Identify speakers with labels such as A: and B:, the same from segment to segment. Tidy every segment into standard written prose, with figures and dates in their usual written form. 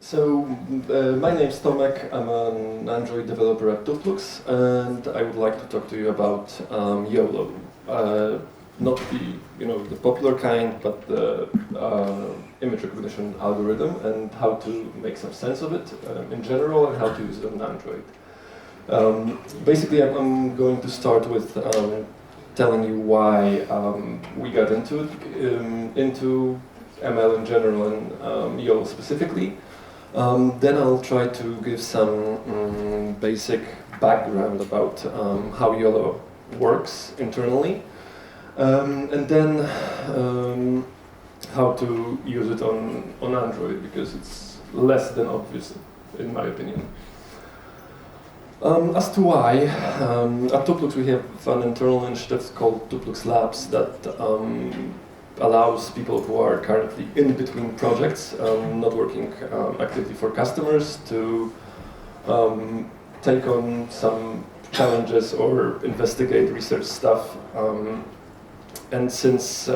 A: So, my name is Tomek, I'm an Android developer at Tooploox, and I would like to talk to you about YOLO. Not the popular kind, but the image recognition algorithm, and how to make some sense of it in general, and how to use it on Android. Basically, I'm going to start with telling you why we got into it, into ML in general and YOLO specifically. Then I'll try to give some basic background about how YOLO works internally, and then how to use it on Android, because it's less than obvious, in my opinion. As to why, at Tooploox we have an internal initiative called Tooploox Labs that allows people who are currently in between projects, not working actively for customers, to take on some challenges or investigate research stuff. And since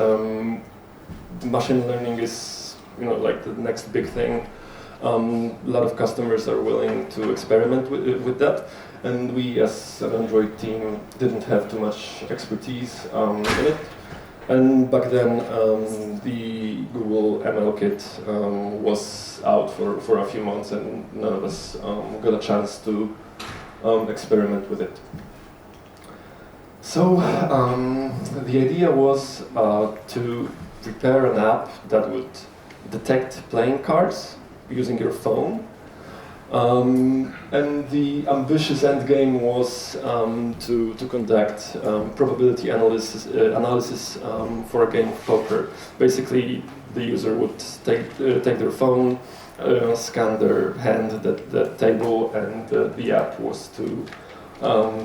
A: machine learning is, like the next big thing, a lot of customers are willing to experiment with that. And we, as an Android team, didn't have too much expertise in it. And back then, the Google ML kit was out for a few months, and none of us got a chance to experiment with it. So the idea was to prepare an app that would detect playing cards using your phone. And the ambitious end game was to conduct probability analysis for a game of poker. Basically, the user would take their phone, scan their hand at the table, and the app was to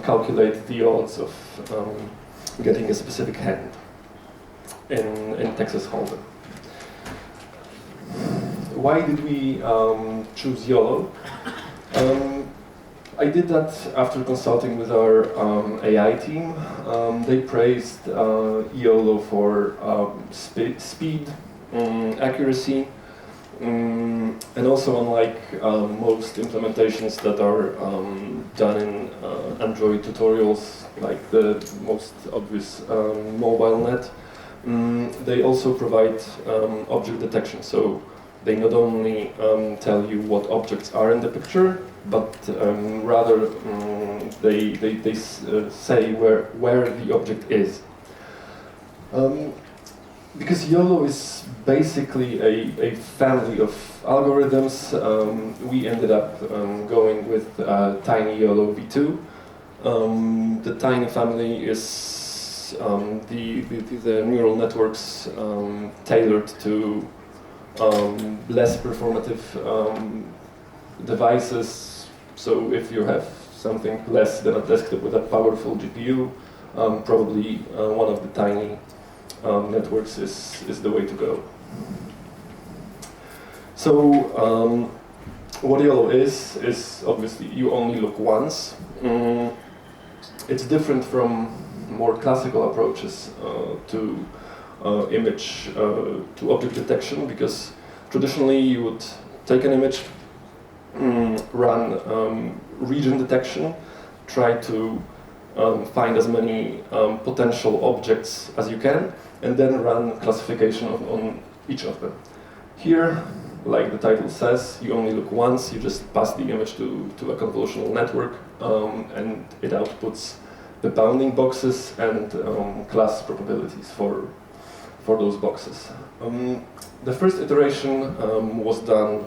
A: calculate the odds of getting a specific hand in Texas Hold'em. Why did we choose YOLO? I did that after consulting with our AI team. They praised YOLO for speed, accuracy, and also unlike most implementations that are done in Android tutorials, like the most obvious mobile net, they also provide object detection. So they not only tell you what objects are in the picture, but rather they say where the object is. Because YOLO is basically a family of algorithms, we ended up going with Tiny YOLO v2. The Tiny family is the neural networks tailored to less performative devices. So if you have something less than a desktop with a powerful GPU, probably one of the Tiny networks is the way to go. So what YOLO is obviously you only look once. It's different from more classical approaches to image to object detection, because traditionally you would take an image, run region detection, try to find as many potential objects as you can, and then run classification on each of them. Here, like the title says, you only look once, you just pass the image to a convolutional network, and it outputs the bounding boxes and class probabilities for those boxes. The first iteration was done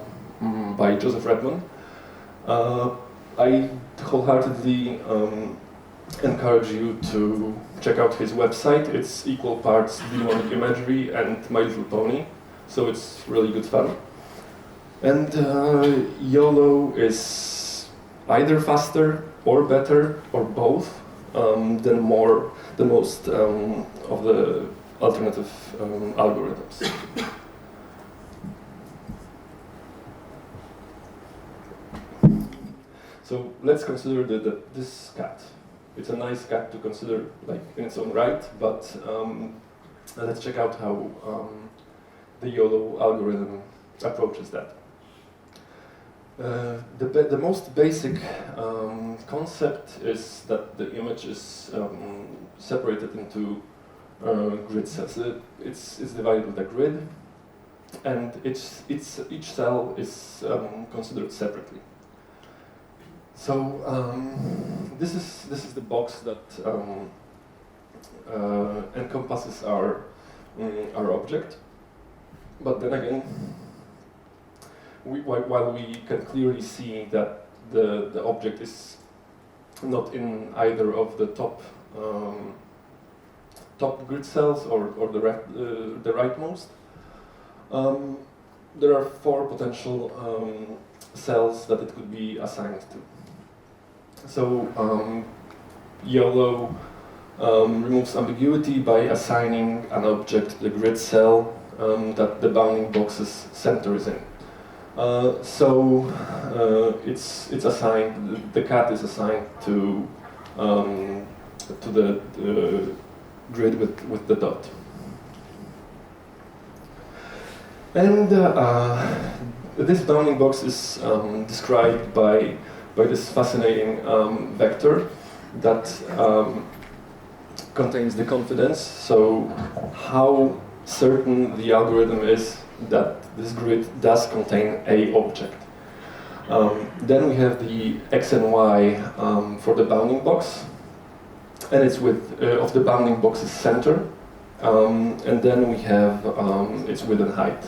A: by Joseph Redman. I wholeheartedly encourage you to check out his website. It's equal parts demonic imagery and My Little Pony, so it's really good fun. And YOLO is either faster or better or both than most of the alternative algorithms. So let's consider this cat. It's a nice cat to consider, like, in its own right, but let's check out how the YOLO algorithm approaches that. The most basic concept is that the image is separated into grid cells. It's divided with a grid, and each cell is considered separately. So this is the box that encompasses our object. But then again, while we can clearly see that the object is not in either of the top grid cells or the rightmost, there are 4 potential cells that it could be assigned to. So YOLO removes ambiguity by assigning an object to the grid cell that the bounding box's center is in. So it's assigned. The cat is assigned to the grid with the dot. And this bounding box is described by this fascinating vector that contains the confidence. So how certain the algorithm is that this grid does contain a object. Then we have the x and y for the bounding box, and it's with of the bounding box's center, and then we have its width and height.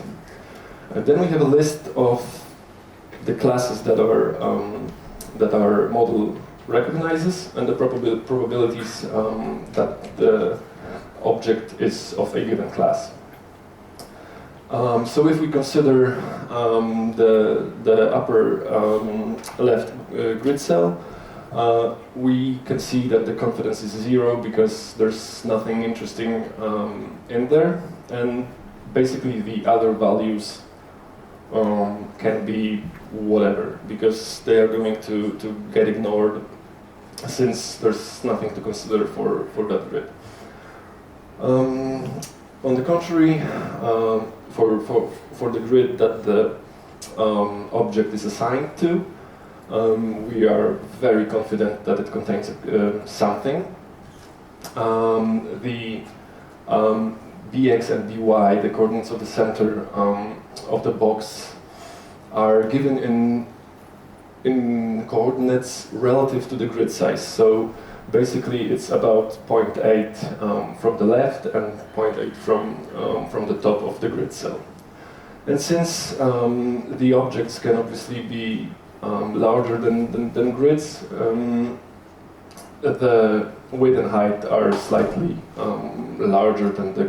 A: And then we have a list of the classes that our model recognizes, and the probabilities that the object is of a given class. So if we consider the upper left grid cell, we can see that the confidence is 0 because there's nothing interesting in there, and basically the other values can be whatever, because they are going to get ignored since there's nothing to consider for that grid. On the contrary, for the grid that the object is assigned to, we are very confident that it contains something. The bx and by, the coordinates of the center of the box, are given in coordinates relative to the grid size. So basically it's about 0.8 from the left and 0.8 from the top of the grid cell. And since the objects can obviously be larger than grids, the width and height are slightly larger than the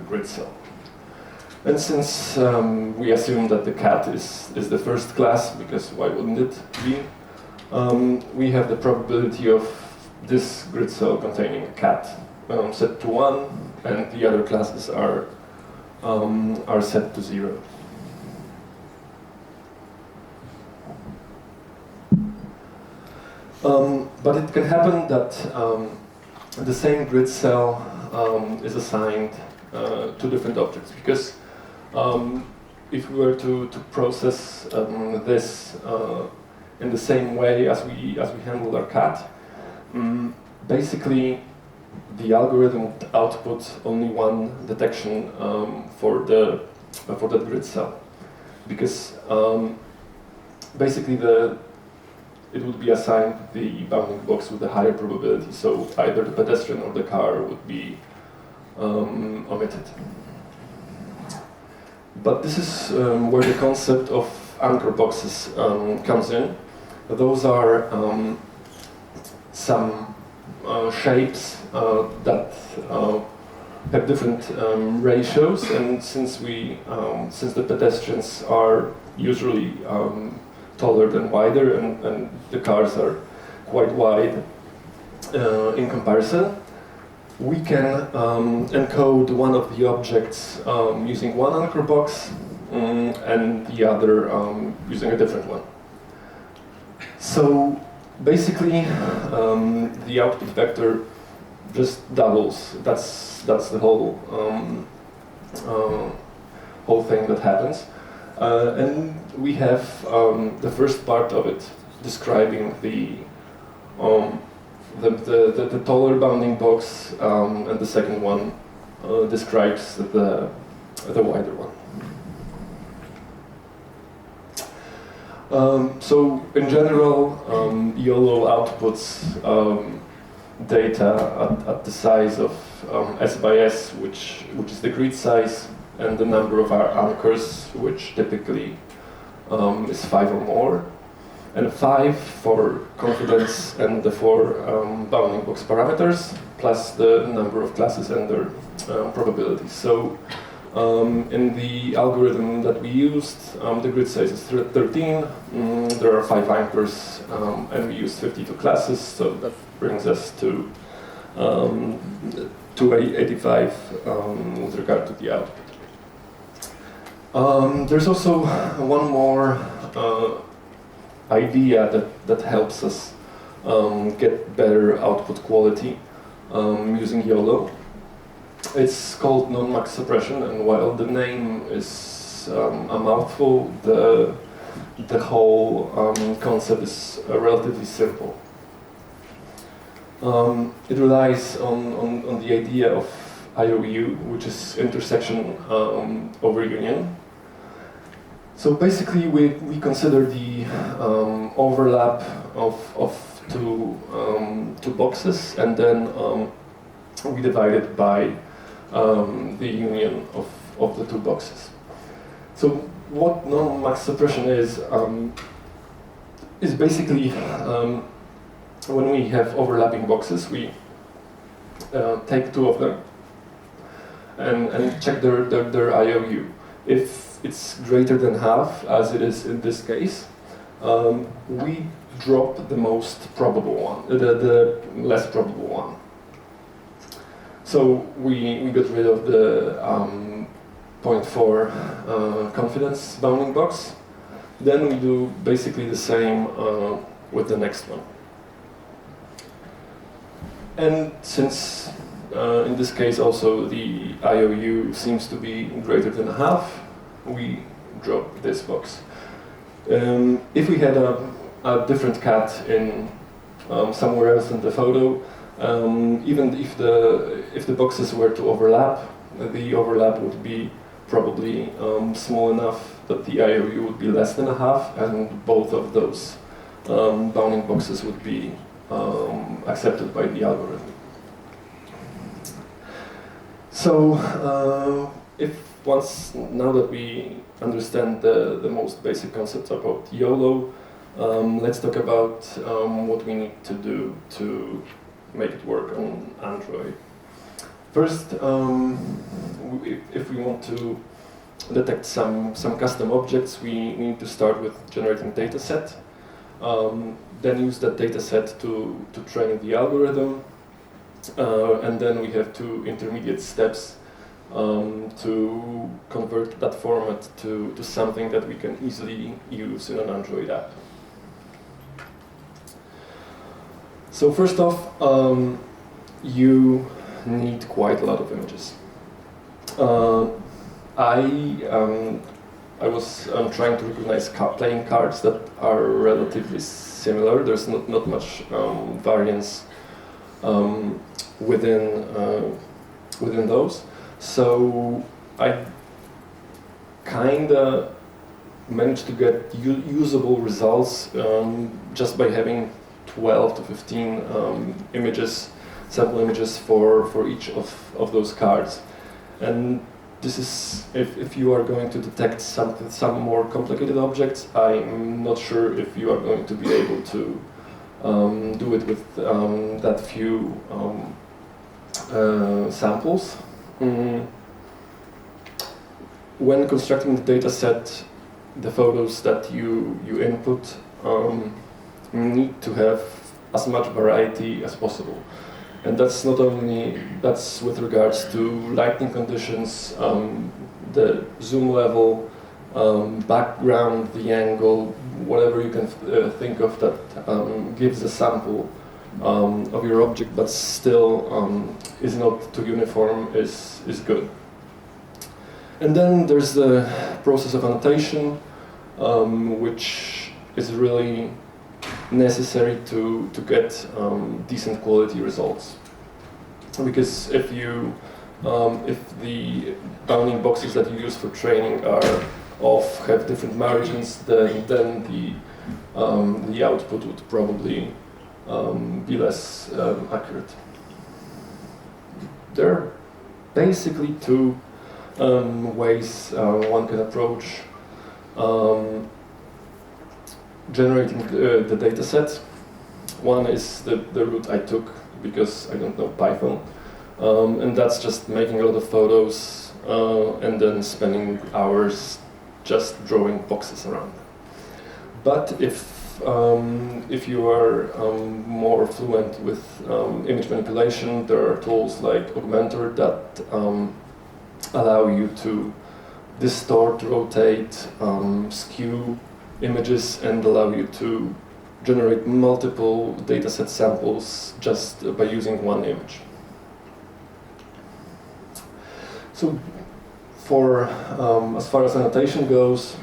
A: grid cell. And since we assume that the cat is the first class, because why wouldn't it be, we have the probability of this grid cell containing a cat set to 1, and the other classes are set to 0. But it can happen that the same grid cell is assigned to different objects, because if we were to process this in the same way as we handled our cat, basically the algorithm would output only one detection for that grid cell, because basically it would be assigned the bounding box with a higher probability, so either the pedestrian or the car would be omitted. But this is where the concept of anchor boxes comes in. Those are some shapes that have different ratios, and since the pedestrians are usually taller than wider, and the cars are quite wide in comparison, we can encode one of the objects using one anchor box and the other using a different one. So basically the output vector just doubles. That's the whole thing that happens. And we have the first part of it describing the taller bounding box, and the second one describes the wider one. So in general, YOLO outputs data at the size of S by S, which is the grid size, and the number of our anchors, which typically is 5 or more, and 5 for confidence and the 4 bounding box parameters, plus the number of classes and their probabilities. So in the algorithm that we used, the grid size is 13, there are 5 anchors, and we used 52 classes, so that brings us to 285 with regard to the output. There's also one more idea that helps us get better output quality using YOLO. It's called non-max suppression, and while the name is a mouthful, the whole concept is relatively simple. It relies on the idea of IOU, which is intersection over union. So basically, we consider the overlap of two boxes, and then we divide it by the union of the 2 boxes. So what non-max suppression is basically when we have overlapping boxes, we take 2 of them and check their IOU. If it's greater than half, as it is in this case, we drop the most probable one, the less probable one. So we got rid of the 0.4 confidence bounding box. Then we do basically the same with the next one. And since in this case also the IOU seems to be greater than half, we drop this box. If we had a different cat in somewhere else in the photo, even if the boxes were to overlap, the overlap would be probably small enough that the IOU would be less than a half, and both of those bounding boxes would be accepted by the algorithm. So now that we understand the most basic concepts about YOLO, let's talk about what we need to do to make it work on Android. First, if we want to detect some custom objects, we need to start with generating dataset, then use that dataset to train the algorithm, and then we have 2 intermediate steps to convert that format to something that we can easily use in an Android app. So first off, you need quite a lot of images. I was trying to recognize playing cards that are relatively similar. There's not much variance within those. So I kinda managed to get usable results just by having 12 to 15 images, sample images for each of those cards. And this is, if you are going to detect some more complicated objects, I'm not sure if you are going to be able to do it with that few samples. When constructing the data set, the photos that you input need to have as much variety as possible. And that's not only, that's with regards to lighting conditions, the zoom level, background, the angle, whatever you can think of that gives a sample of your object, but still is not too uniform, is good. And then there's the process of annotation, which is really necessary to get decent quality results. Because if the bounding boxes that you use for training are off, have different margins, then the output would probably be less accurate. There are basically two ways one can approach generating the dataset. One is the route I took because I don't know Python, and that's just making a lot of photos and then spending hours just drawing boxes around. But if you are more fluent with image manipulation, there are tools like Augmentor that allow you to distort, rotate, skew images, and allow you to generate multiple dataset samples just by using one image. So, for as far as annotation goes,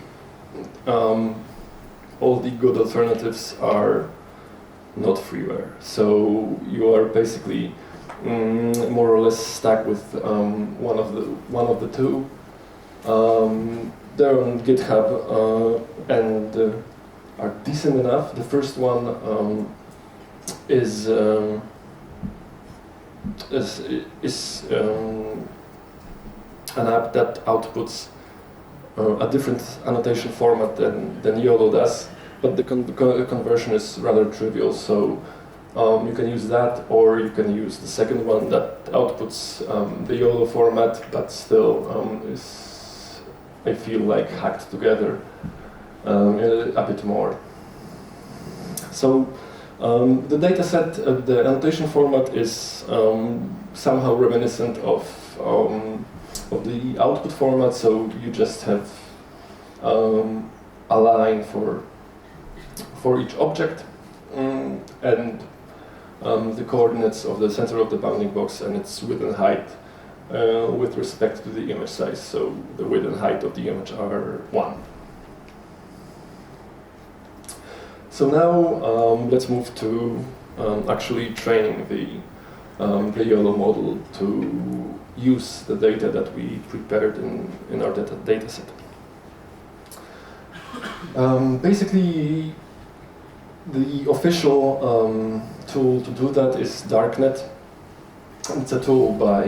A: all the good alternatives are not freeware. So you are basically more or less stuck with one of the two. They're on GitHub and are decent enough. The first one is an app that outputs a different annotation format than YOLO does, but the conversion is rather trivial. So you can use that, or you can use the second one that outputs the YOLO format, but still is, I feel like, hacked together a bit more. So the dataset, the annotation format is somehow reminiscent of the output format. So you just have a line for each object and the coordinates of the center of the bounding box and its width and height with respect to the image size. So the width and height of the image are 1. So now let's move to actually training the YOLO model to use the data that we prepared in our data set. Basically, the official tool to do that is Darknet. It's a tool by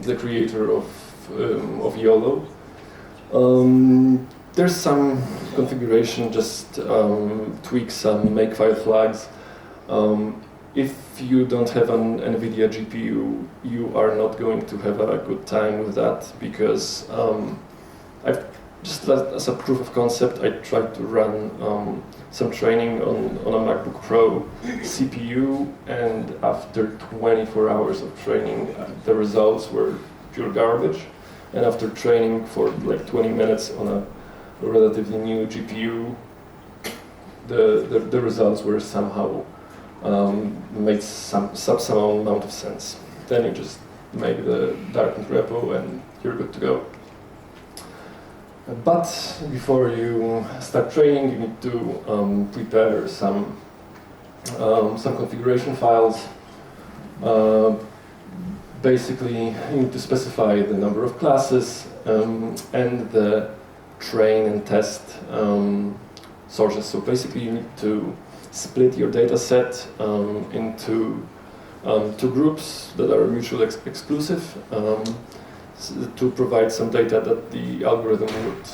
A: the creator of YOLO. There's some configuration, just tweak some makefile flags. If you don't have an NVIDIA GPU, you are not going to have a good time with that, because I've just as a proof of concept, I tried to run some training on a MacBook Pro CPU, and after 24 hours of training, the results were pure garbage. And after training for like 20 minutes on a relatively new GPU, the results were somehow made some amount of sense. Then you just make the Darknet repo and you're good to go. But before you start training, you need to prepare some configuration files. Basically, you need to specify the number of classes and the train and test sources. So basically, you need to split your data set into two groups that are mutually exclusive to provide some data that the algorithm would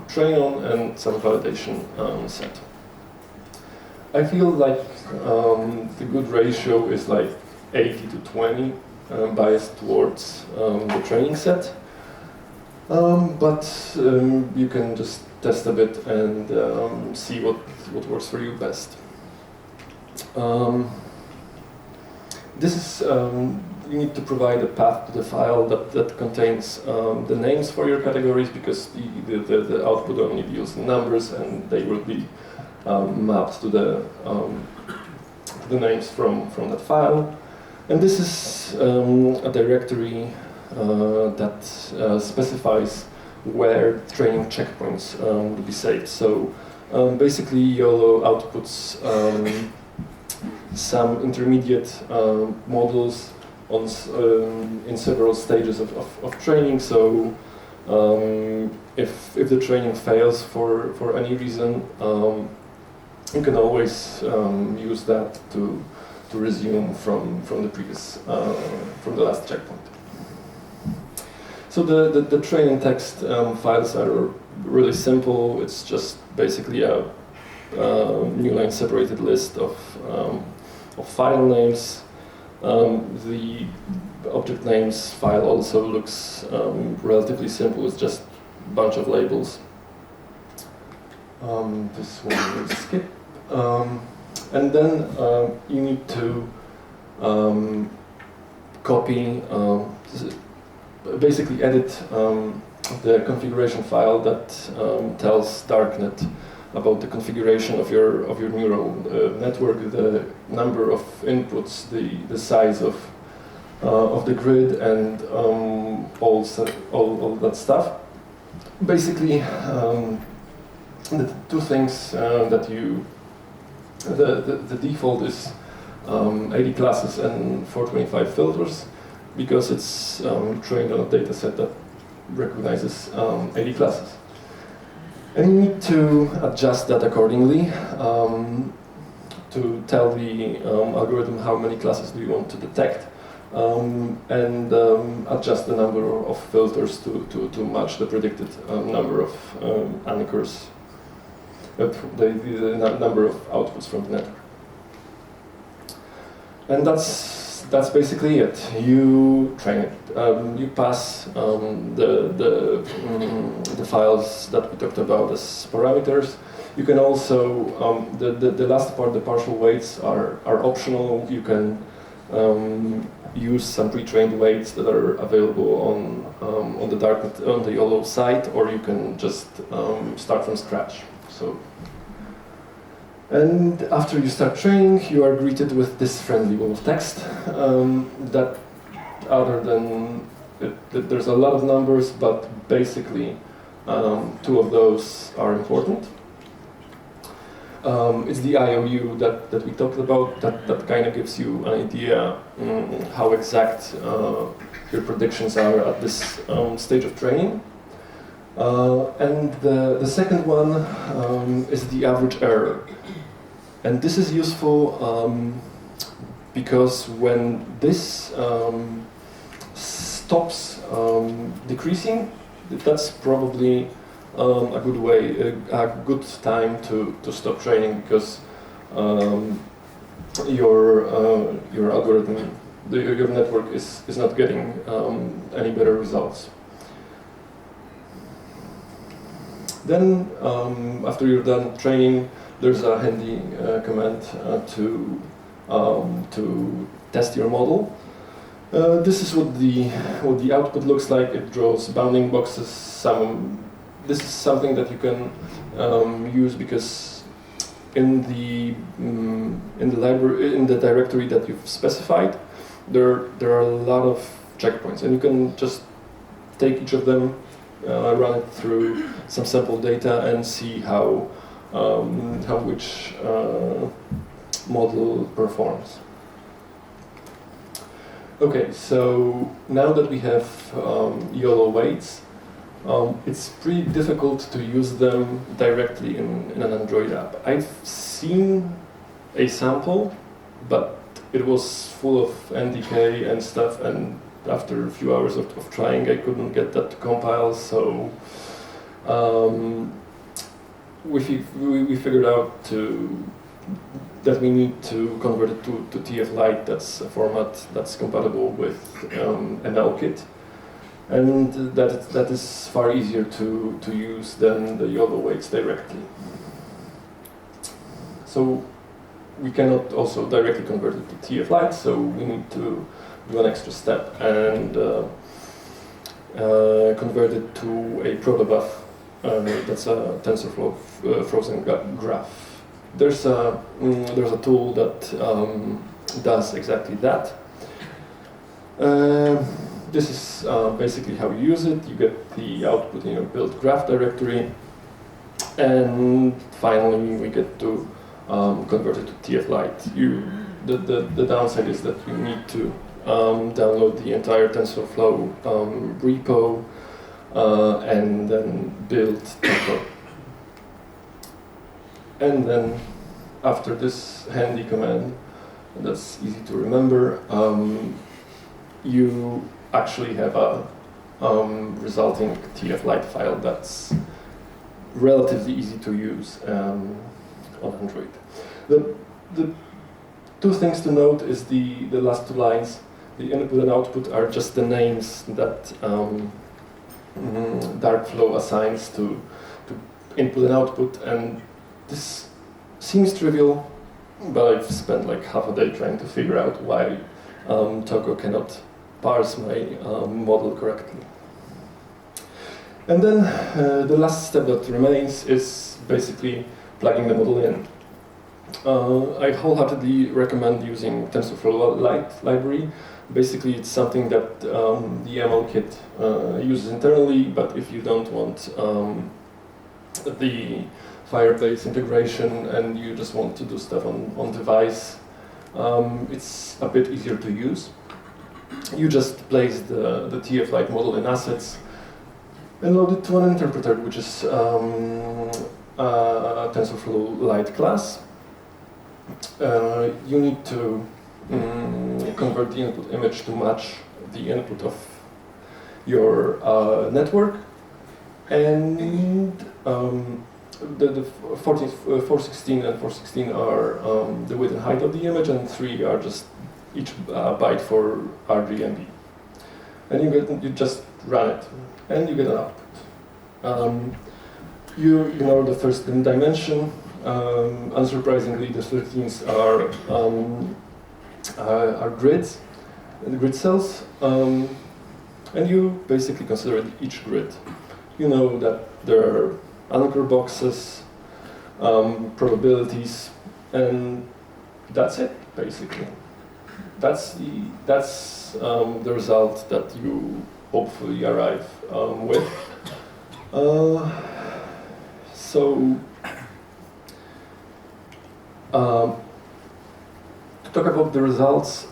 A: train on and some validation set. I feel like the good ratio is like 80 to 20 biased towards the training set. But you can just test a bit and see what works for you best. This is, you need to provide a path to the file that contains the names for your categories, because the output only deals in numbers and they will be mapped to the names from that file. And this is a directory that specifies where training checkpoints would be saved. So basically YOLO outputs some intermediate models on in several stages of training. So if the training fails for any reason, you can always use that to resume from the previous from the last checkpoint. So the training text files are really simple. It's just basically a new line separated list of file names. The object names file also looks relatively simple. It's just a bunch of labels. This one we'll skip. And then you need to copy, basically edit the configuration file that tells Darknet about the configuration of your neural network, the number of inputs, the size of the grid, and all that stuff. Basically, the two things that you the default is 80 classes and 425 filters, because it's trained on a dataset that recognizes 80 classes. And you need to adjust that accordingly to tell the algorithm how many classes do you want to detect, and adjust the number of filters to match the predicted number of anchors, the number of outputs from the network. And that's basically it. You train it. You pass the files that we talked about as parameters. You can also the last part, the partial weights, are optional. You can use some pre-trained weights that are available on the Darknet, on the YOLO site, or you can just start from scratch. So. And after you start training, you are greeted with this friendly wall of text that, other than there's a lot of numbers, but basically two of those are important. It's the IOU that we talked about, that kind of gives you an idea how exact your predictions are at this stage of training. And the second one is the average error. And this is useful because when this stops decreasing, that's probably a good way, a good time to stop training, because your algorithm, your network is not getting any better results. Then, after you're done training, there's a handy command to test your model. This is what the output looks like. It draws bounding boxes. This is something that you can use because in the library, in the directory that you've specified, there are a lot of checkpoints, and you can just take each of them, run it through some sample data, and see how which model performs. Okay, so now that we have YOLO weights, it's pretty difficult to use them directly in an Android app. I've seen a sample, but it was full of NDK and stuff, and after a few hours of trying, I couldn't get that to compile, so we figured out that we need to convert it to tflite. That's a format that's compatible with MLKit, and that is far easier to use than the YOLO weights directly. So we cannot also directly convert it to tflite, so we need to do an extra step and convert it to a protobuf. That's a TensorFlow frozen graph. There's a tool that does exactly that. this is basically how you use it. You get the output in your build graph directory. And finally, we get to convert it to tflite. The downside is that you need to download the entire TensorFlow repo and then build Tooploox. And then after this handy command, that's easy to remember, you actually have a resulting tflite file that's relatively easy to use on Android. The two things to note is the last two lines. The input and output are just the names that Darkflow assigns to input and output, and this seems trivial, but I've spent like half a day trying to figure out why Togo cannot parse my model correctly. And then the last step that remains is basically plugging the model in. I wholeheartedly recommend using TensorFlow library. Basically, it's something that the ML kit uses internally, but if you don't want the Firebase integration and you just want to do stuff on device, it's a bit easier to use. You just place the tflite model in assets and load it to an interpreter, which is a TensorFlow Lite class. You need to convert the input image to match the input of your network, and the 416 and 416 are the width and height of the image, and 3 are just each byte for RGB. And you just run it, and you get an output. You know the first dimension. Unsurprisingly, the 13s are grids, grid cells, and you basically consider each grid. You know that there are anchor boxes, probabilities, and that's it, basically. That's the result that you hopefully arrive with. To talk about the results,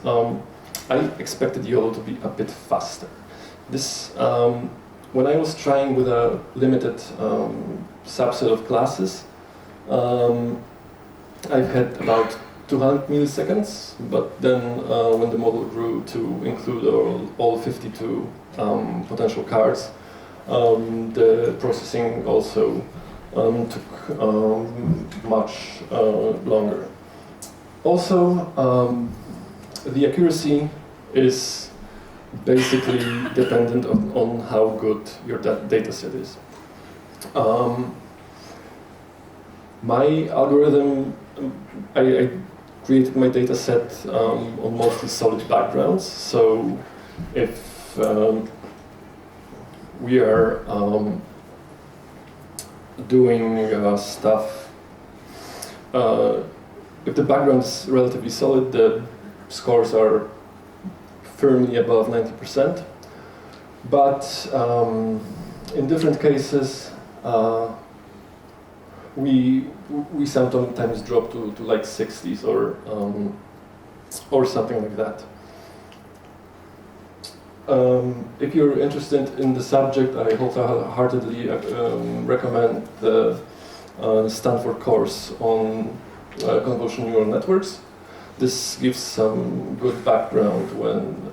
A: I expected YOLO to be a bit faster. This, when I was trying with a limited subset of classes, I've had about 200 milliseconds, but then when the model grew to include all 52 potential cards, the processing also took much longer. Also, the accuracy is basically dependent on how good your dataset is. My algorithm, I created my dataset on mostly solid backgrounds, so if we are doing stuff, if the background is relatively solid, the scores are firmly above 90%. But in different cases, we sometimes drop to like 60s or something like that. If you're interested in the subject, I wholeheartedly recommend the Stanford course on convolutional neural networks. This gives some good background when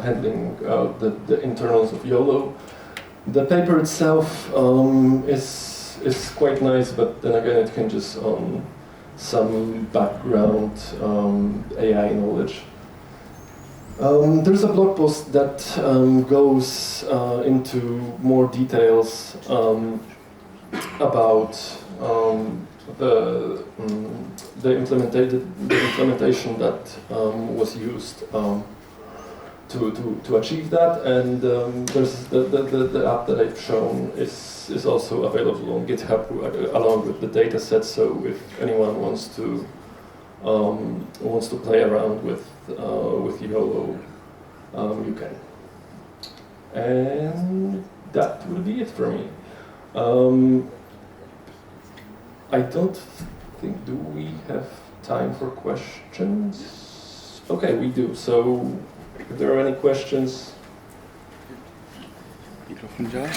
A: handling the internals of YOLO. The paper itself is quite nice, but then again it hinges on some background AI knowledge. There's a blog post that goes into more details about the implementation that was used to achieve that, and there's the app that I've shown is also available on GitHub along with the dataset. So if anyone wants to play around with YOLO, you can. And that would be it for me. I don't think, do we have time for questions? Okay, we do. So if there are any questions.
B: Mikrofon działa?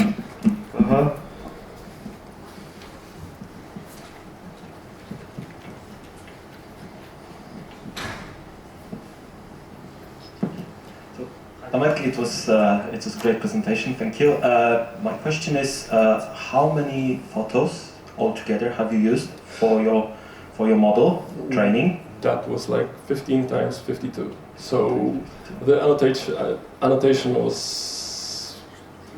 C: Tomek, it was a great presentation. Thank you. My question is, how many photos altogether have you used for your model training?
A: That was like 15 times 52. So the annotation was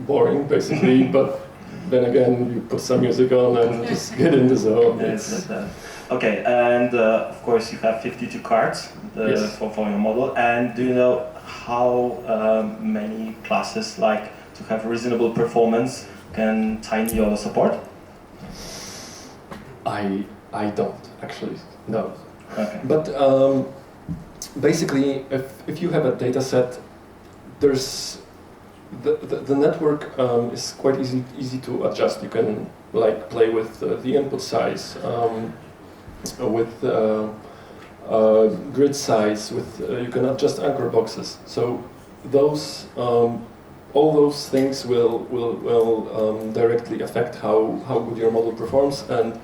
A: boring, basically, but then again, you put some music on and just get in the zone.
C: Okay, and of course you have 52 cards
A: yes.
C: for your model. And do you know how many classes, like to have reasonable performance, can Tiny YOLO support?
A: I don't actually, no.
C: Okay.
A: But basically, if you have a data set, there's the network is quite easy to adjust. You can like play with the input size, with grid size, with you can adjust anchor boxes. So those all those things will directly affect how good your model performs, and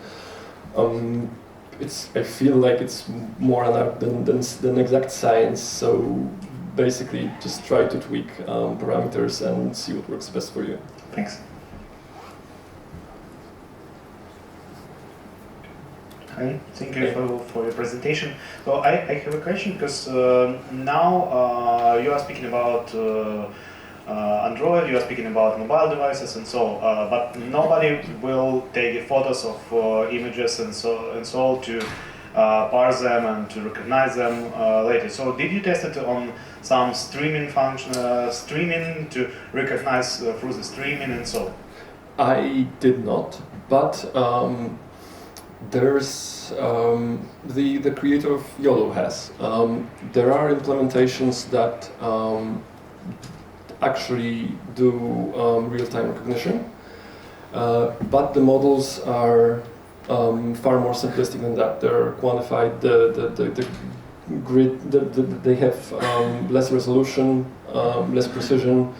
A: I feel like it's more an art than exact science. So basically, just try to tweak parameters and see what works best for you.
C: Thanks.
D: Hi, thank you for your presentation. So I have a question, because now you are speaking about Android, you are speaking about mobile devices and so, but nobody will take photos of images and so to parse them and to recognize them later. So did you test it on some streaming function, streaming to recognize through the streaming and so?
A: I did not, but there's the creator of YOLO has. There are implementations that actually do real-time recognition, but the models are far more simplistic than that. They're quantified. The grid. They have less resolution, less precision,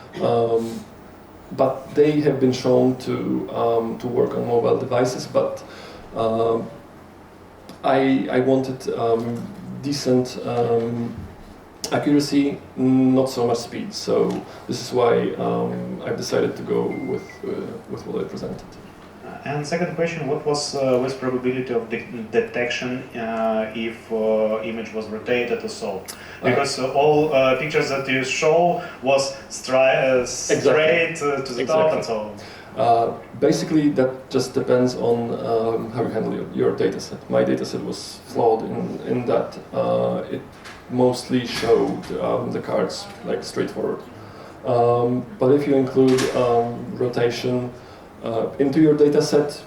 A: but they have been shown to work on mobile devices. But I wanted decent accuracy, not so much speed. So this is why I've decided to go with what I presented.
D: And second question, what was with probability of detection if image was rotated or so? Because all pictures that you show was straight to the top and so on.
A: Basically, that just depends on how you handle your dataset. My dataset was flawed in that it mostly showed the cards like straightforward. But if you include rotation into your dataset,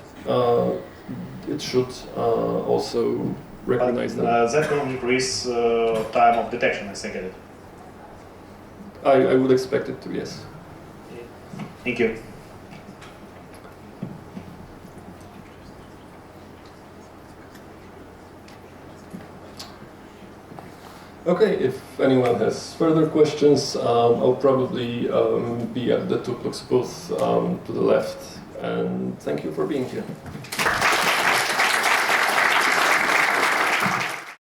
A: it should also recognize them.
D: That will increase time of detection, as I get it.
A: I would expect it to, yes.
D: Thank you.
A: Okay, if anyone has further questions, I'll probably be at the Tooploox booth to the left, and thank you for being here.